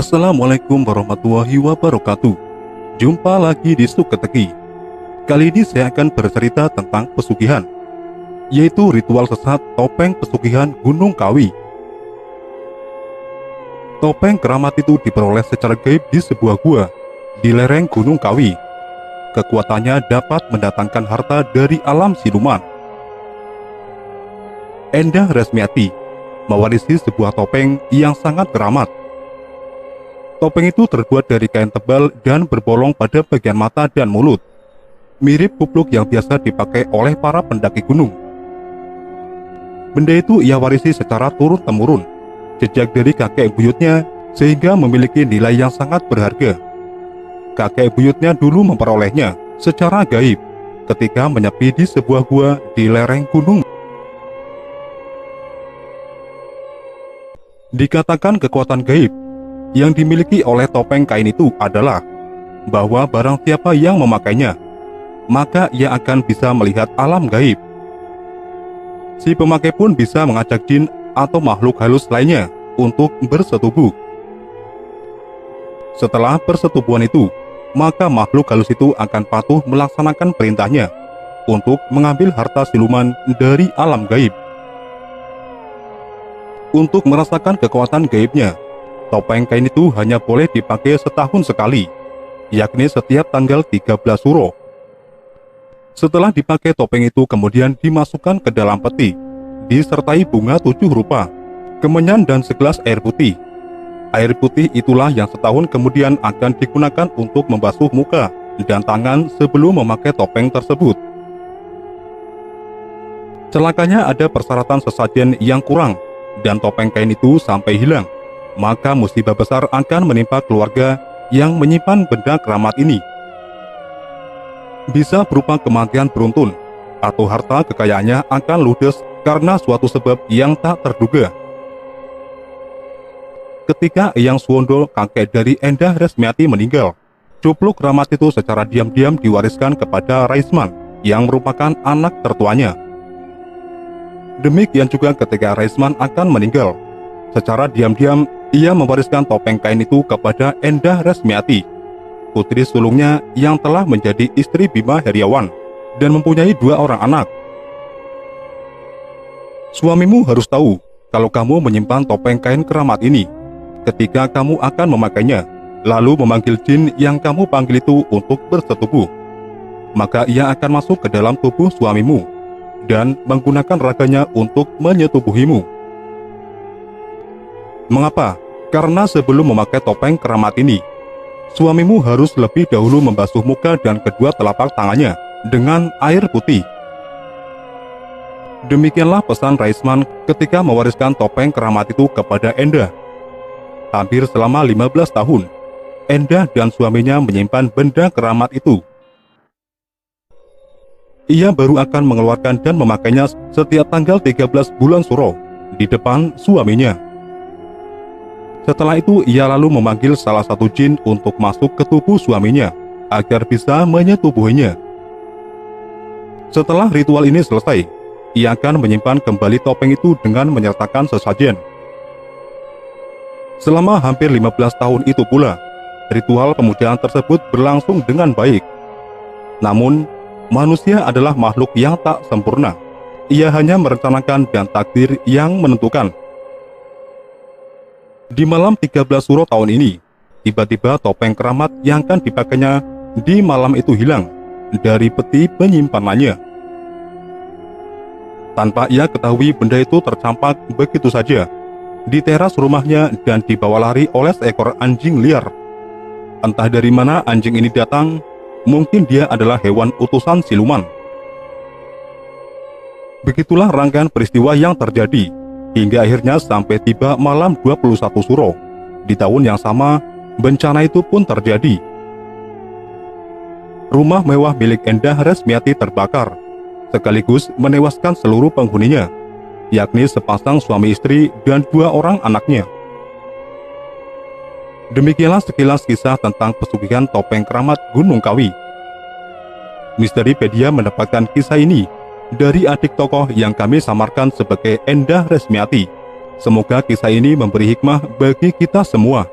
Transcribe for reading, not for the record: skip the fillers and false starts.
Assalamualaikum warahmatullahi wabarakatuh. Jumpa lagi di Suketeki. Kali ini saya akan bercerita tentang pesugihan, yaitu ritual sesat topeng pesugihan Gunung Kawi. Topeng keramat itu diperoleh secara gaib di sebuah gua di lereng Gunung Kawi. Kekuatannya dapat mendatangkan harta dari alam siluman. Endah Resmiati mewarisi sebuah topeng yang sangat keramat. Topeng itu terbuat dari kain tebal dan berbolong pada bagian mata dan mulut, mirip kupluk yang biasa dipakai oleh para pendaki gunung. Benda itu ia warisi secara turun-temurun, jejak dari kakek buyutnya, sehingga memiliki nilai yang sangat berharga. Kakek buyutnya dulu memperolehnya secara gaib ketika menyepi di sebuah gua di lereng gunung. Dikatakan kekuatan gaib yang dimiliki oleh topeng kain itu adalah bahwa barang siapa yang memakainya, maka ia akan bisa melihat alam gaib. Si pemakai pun bisa mengajak jin atau makhluk halus lainnya untuk bersetubuh. Setelah persetubuhan itu, maka makhluk halus itu akan patuh melaksanakan perintahnya untuk mengambil harta siluman dari alam gaib. Untuk merasakan kekuatan gaibnya, topeng kain itu hanya boleh dipakai setahun sekali, yakni setiap tanggal 13 Suro. Setelah dipakai, topeng itu kemudian dimasukkan ke dalam peti, disertai bunga 7 rupa, kemenyan dan segelas air putih. Air putih itulah yang setahun kemudian akan digunakan untuk membasuh muka dan tangan sebelum memakai topeng tersebut. Celakanya ada persyaratan sesajen yang kurang, dan topeng kain itu sampai hilang, maka musibah besar akan menimpa keluarga yang menyimpan benda keramat ini. Bisa berupa kematian beruntun, atau harta kekayaannya akan ludes karena suatu sebab yang tak terduga. Ketika Eyang Suwondo, kakek dari Endah Resmiati, meninggal, cupluk keramat itu secara diam-diam diwariskan kepada Raisman, yang merupakan anak tertuanya. Demikian juga ketika Raisman akan meninggal, secara diam-diam ia mewariskan topeng kain itu kepada Endah Resmiati, putri sulungnya yang telah menjadi istri Bima Heriawan dan mempunyai 2 orang anak. Suamimu harus tahu kalau kamu menyimpan topeng kain keramat ini. Ketika kamu akan memakainya, lalu memanggil jin yang kamu panggil itu untuk bersetubuh, maka ia akan masuk ke dalam tubuh suamimu dan menggunakan raganya untuk menyetubuhimu. Mengapa? Karena sebelum memakai topeng keramat ini, suamimu harus lebih dahulu membasuh muka dan kedua telapak tangannya dengan air putih. Demikianlah pesan Raisman ketika mewariskan topeng keramat itu kepada Endah. Hampir selama 15 tahun, Endah dan suaminya menyimpan benda keramat itu. Ia baru akan mengeluarkan dan memakainya setiap tanggal 13 bulan Suro di depan suaminya. Setelah itu, ia lalu memanggil salah satu jin untuk masuk ke tubuh suaminya agar bisa menyetubuhinya. Setelah ritual ini selesai, ia akan menyimpan kembali topeng itu dengan menyertakan sesajen. Selama hampir 15 tahun itu pula, ritual pemujaan tersebut berlangsung dengan baik. Namun, manusia adalah makhluk yang tak sempurna. Ia hanya merencanakan dan takdir yang menentukan. Di malam 13 Suro tahun ini, tiba-tiba topeng keramat yang akan dipakainya di malam itu hilang dari peti penyimpanannya. Tanpa ia ketahui, benda itu tercampak begitu saja di teras rumahnya dan dibawa lari oleh seekor anjing liar. Entah dari mana anjing ini datang, mungkin dia adalah hewan utusan siluman. Begitulah rangkaian peristiwa yang terjadi, hingga akhirnya sampai tiba malam 21 Suro. Di tahun yang sama, bencana itu pun terjadi. Rumah mewah milik Endah Resmiati terbakar, sekaligus menewaskan seluruh penghuninya, yakni sepasang suami istri dan 2 orang anaknya. Demikianlah sekilas kisah tentang pesugihan topeng keramat Gunung Kawi. Misteripedia mendapatkan kisah ini dari adik tokoh yang kami samarkan sebagai Endah Resmiati. Semoga kisah ini memberi hikmah bagi kita semua.